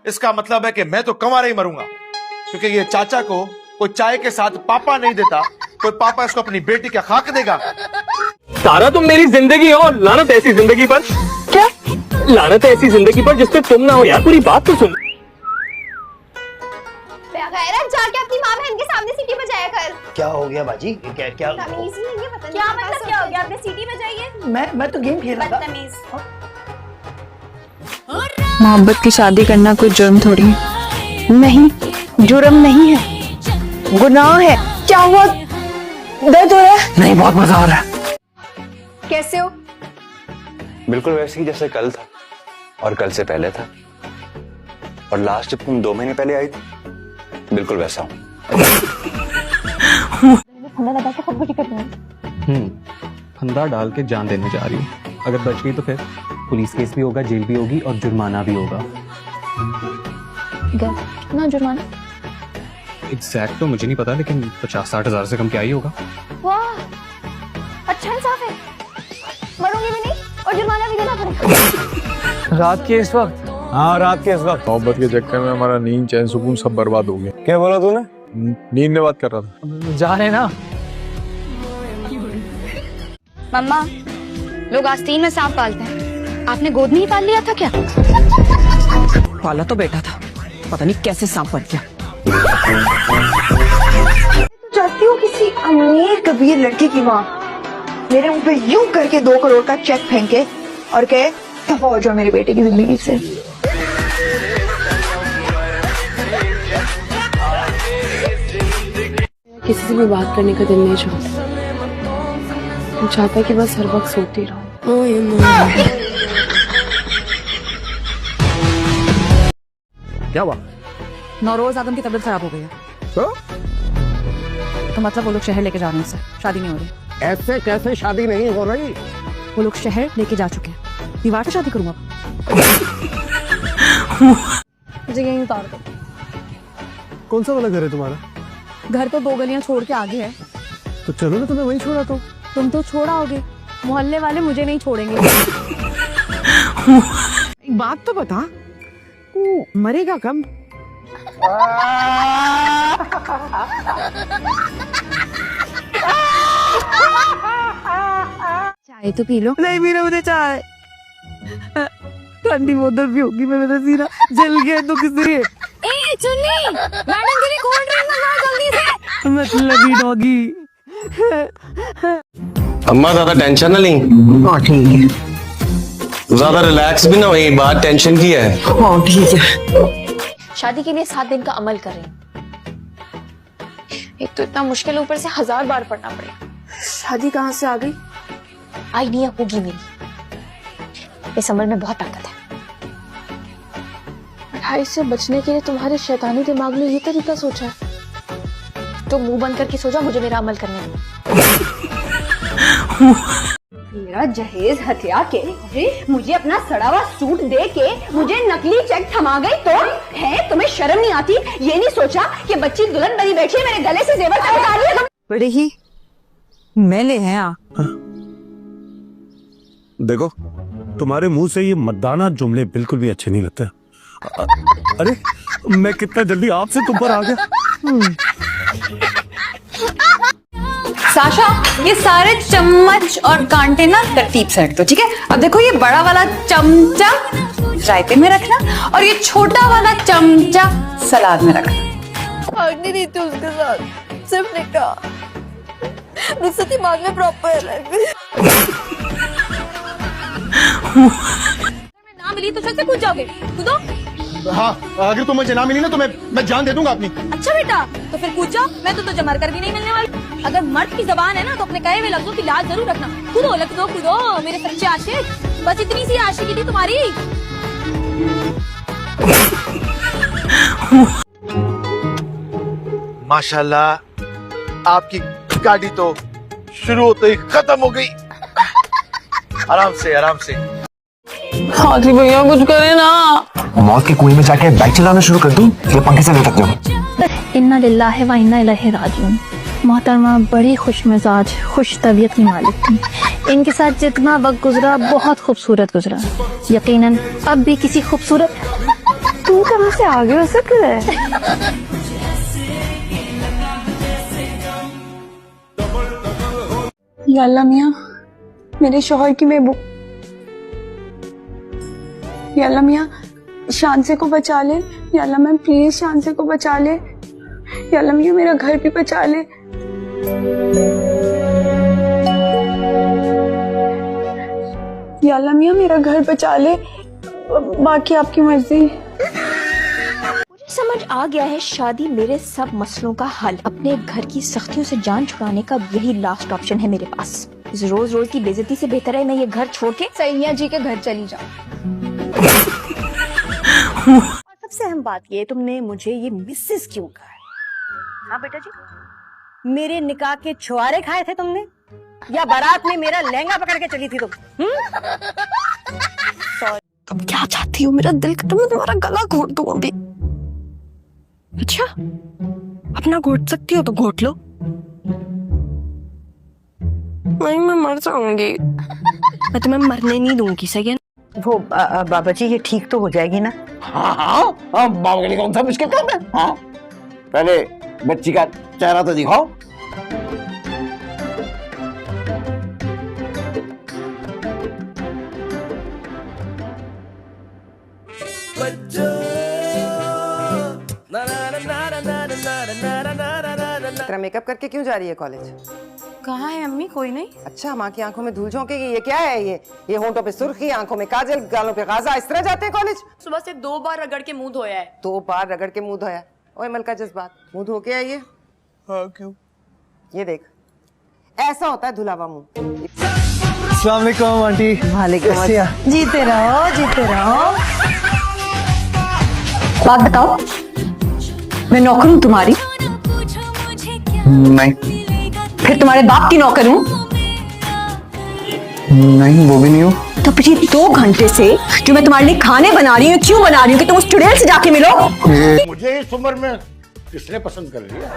इसका मतलब है कि मैं तो कंवारा ही मरूंगा, क्योंकि ये चाचा को कोई चाय के साथ पापा नहीं देता, कोई पापा इसको अपनी बेटी का खाक देगा। सारा तुम मेरी जिंदगी हो, लानत ऐसी जिंदगी पर। क्या लानत ऐसी जिंदगी पर जिसपे तुम ना हो यार, पूरी बात तो सुन। जाके अपनी माँ बहन के सामने सीटी बजाया कर। क्या हो गया बाजी? क्या क्या तमीज नहीं है, पता नहीं क्या मतलब क्या हो गया? आपने सीटी बजाई है? मैं तो गेम खेल रहा था। बदतमीज। मोहब्बत की शादी करना कोई जुर्म थोड़ी है। नहीं, जुर्म नहीं है, गुनाह है। क्या हुआ? दर्द हो रहा है? नहीं, बहुत मजा आ रहा है। कैसे हो? बिल्कुल वैसे ही जैसे कल था, और कल से पहले था, और लास्ट जब तुम 2 महीने पहले आई थी, बिल्कुल वैसा हूँ। फंदा डाल के जान देने जा रही हूँ। अगर बच गई तो फिर पुलिस केस भी होगा, जेल भी होगी और जुर्माना भी होगा। कितना जुर्माना? एग्जैक्ट तो मुझे नहीं पता, लेकिन 50-60 हजार से कम क्या ही होगा। वाह, अच्छा इंसाफ है। मरूंगी भी नहीं और जुर्माना भी देना पड़ेगा। रात के इस वक्त? हाँ, रात के इस वक्त। मोहब्बत के चक्कर में हमारा नींद, चैन, सुकून सब बर्बाद हो गया। क्या बोला तूने? नींद में बात कर रहा था। जा रहे ना? मम्मा, लोग आस्तीन में सांप पालते हैं, आपने गोद नहीं पाल लिया था क्या? पाला तो बेटा था, पता नहीं कैसे सांप बन गया। चाहती हूँ किसी अमीर कबीर लड़की की माँ मेरे मुंह पे यूं करके 2 करोड़ का चेक फेंके और कहे दफा हो जाओ मेरी बेटी की जिंदगी से। किसी से भी बात करने का दिल नहीं चाहता, वो चाहता है कि बस हर वक्त सोती रहूं। क्या हुआ? नौरोज आदम की तबीयत खराब हो गई है। तो मतलब वो लोग शहर लेके जा रहे हैं, उससे शादी नहीं हो रही। ऐसे कैसे शादी नहीं हो रही? वो लोग शहर लेके जा चुके हैं। दीवार पे शादी करूंगा। मुझे यहीं उतार दो। कौन सा वाला घर है तुम्हारा? घर तो 2 गलियां छोड़ के आगे है। तो चलो ना, तुम्हें वहीं छोड़ा तो। तुम तो छोड़ाओगे, मोहल्ले वाले मुझे नहीं छोड़ेंगे। एक बात तो बता, तू मरेगा कब? चाय तो पी लो। नहीं पीना मुझे चाय, ठंडी बोतल भी होगी। मैं मेरा सीना जल गया तो किसी। ए चुन्नी, मैडम के लिए कोल्ड ड्रिंक मंगाओ जल्दी से। मतलब डॉगी। अम्मा ज्यादा टेंशन ना ली। हाँ ठीक है। ज्यादा रिलैक्स भी ना हुई, बात टेंशन की है। हाँ ठीक है। शादी के लिए 7 दिन का अमल करें। एक तो इतना मुश्किल, ऊपर से 1000 बार पढ़ना पड़ेगा। शादी कहाँ से आ गई? आइडिया होगी मेरी, इस अमल में बहुत ताकत है। पढ़ाई से बचने के लिए तुम्हारे शैतानी दिमाग ने ये तरीका सोचा है? तो मुंह बंद करके सो जा, मुझे मेरा अमल करने दो। मेरा जहेज हथिया के मुझे अपना सड़ा हुआ सूट दे के मुझे नकली चेक थमा गई तो है? तुम्हें शर्म नहीं आती? ये नहीं सोचा कि बच्ची दुल्हन बनी बैठी है, मेरे गले से जेवर तक उतार लिया? बड़े ही मैले हैं। देखो, तुम्हारे मुंह से ये मर्दाना जुमले बिल्कुल भी अच्छे नहीं लगते। अरे मैं कितना जल्दी आपसे तुम पर आ गया। साशा, ये सारे चम्मच और कांटे ना तरतीब से रख दो, ठीक है? अब देखो, ये बड़ा वाला चमचा रायते में रखना और ये छोटा वाला चमचा सलाद में रखना। भाग नहीं रही थी उसके साथ, सिर्फ निकाह। मुझसे दिमाग में प्रॉपर ना मिली तो सच से कूद जाओगे? कूदो। हाँ, अगर तुम मुझे ना मिली ना तो मैं जान दे दूंगा अपनी। अच्छा बेटा, तो फिर कूद जाओ, मैं तो तुझे मरकर भी नहीं मिलने वाली। अगर मर्द की जबान है ना तो अपने कहे हुए लफ्जों की लाज जरूर रखना। कूदो, लग कूदो मेरे सच्चे आशिक। बस इतनी सी आशिकी थी तुम्हारी। माशाल्लाह, आपकी गाड़ी तो शुरू होते ही खत्म हो गई। आराम से आराम से। हाथी भैया कुछ करे ना। मौत के कुएं में जाके बाइक चलाना शुरू कर दूं या पंखे से लटक जाऊं? इन्ना लिल्लाहि व इन्ना इलैहि राजिऊन। मोहतरमा बड़ी खुश मिजाज, खुश तबीयत की मालिक थी। इनके साथ जितना वक्त गुजरा बहुत खूबसूरत गुजरा। यकीनन अब भी किसी खूबसूरत तू कहाँ से आगे हो सकता है? या अल्लाह मियाँ, मेरे शौहर की महबूब, या अल्लाह मियाँ शांसे को बचा ले। या अल्लाह मैम प्लीज शांसे को बचा ले। या अल्लाह मियाँ मेरा घर भी बचा ले। या अल्लाह मियाँ मेरा घर बचा ले, बाकी आपकी मर्जी। मुझे समझ आ गया है शादी मेरे सब मसलों का हल। अपने घर की सख्तियों से जान छुड़ाने का यही लास्ट ऑप्शन है मेरे पास। इस रोज रोज की बेइज्जती से बेहतर है मैं ये घर छोड़ के सैया जी के घर चली जाओ। और सबसे अहम बात ये, तुमने मुझे ये मिसेस क्यों कहा है? हाँ बेटा जी, मेरे निकाह के छुआरे खाए थे तुमने, या बारात में मेरा लहंगा पकड़ के चली थी तुम? अब क्या चाहती हो? मेरा दिल कर मैं तुम्हारा गला घोट दूं अभी। अच्छा, अपना घोट सकती हो तो घोट लो। नहीं, मैं मर जाऊंगी। मैं तुम्हें मरने नहीं दूंगी, सही है? वो बाबा जी ये ठीक तो हो जाएगी ना? हाँ हाँ हाँ, बाबा के लिए कौन सा मुश्किल काम है? हाँ, पहले बच्ची का चेहरा तो दिखाओ। तेरा मेकअप करके क्यों जा रही है कॉलेज? कहाँ है अम्मी? कोई नहीं। अच्छा, माँ की आंखों में धूल झोंकेगी? ये क्या है? ये होंठों पे सुर्खी, आंखों में काजल, गालों पे गाजा, इस तरह जाते हैं कॉलेज? सुबह से 2 बार रगड़ के मुंह धोया है। 2 बार रगड़ के मुंह धोया? ओए मलका जज्बात, मुंह धो के आइए। हाँ क्यों? ये देख, ऐसा होता है धुलावा मुंह। अस्सलाम वालेकुम आंटी। वालेकुम। जीते रहो, जीते रहो। बात बताओ, मैं नौकर हूँ तुम्हारी? नहीं फिर तुम्हारे बाप की नौकर हूँ? नहीं, वो भी नहीं हूँ। तो पिछले 2 घंटे से जो मैं तुम्हारे लिए खाने बना रही हूँ, क्यों बना रही हूँ? कि तुम उस चुड़ैल से जाके मिलो। मुझे इस उम्र में किसने पसंद कर लिया?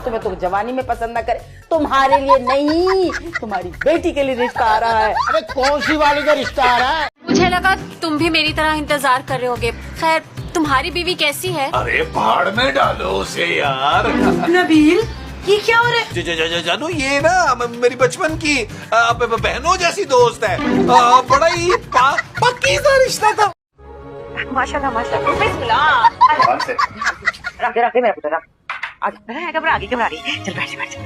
तुम्हें तो जवानी में पसंद न करे, तुम्हारे लिए नहीं, तुम्हारी बेटी के लिए रिश्ता आ रहा है। अरे कौन सी वाली का रिश्ता आ रहा है? मुझे लगा तुम भी मेरी तरह इंतजार कर रहे होगे। खैर, तुम्हारी बीवी कैसी है? अरे पहाड़ में डालो उसे यार। नबील, ये क्या हो रहा है? जानू, ये ना मेरी बचपन की बहनों जैसी दोस्त है। बड़ा ही पक्की सा रिश्ता था। माशाल्लाह माशाल्लाह। बिस्मिल्लाह। रख मेरा पुत्र, रख। घबरा गई। चल बैठ।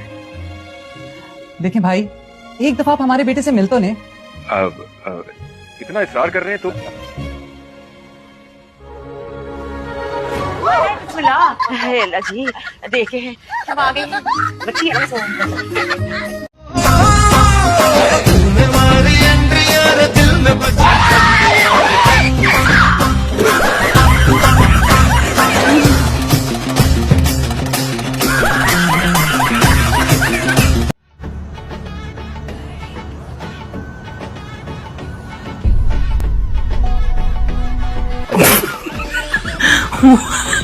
देखें भाई, एक दफा आप हमारे बेटे से मिल तो ने। इतना इसरार कर रहे हैं तो बिस्मिल्लाह। जी देखे सब आ गए हैं बच्ची। Oh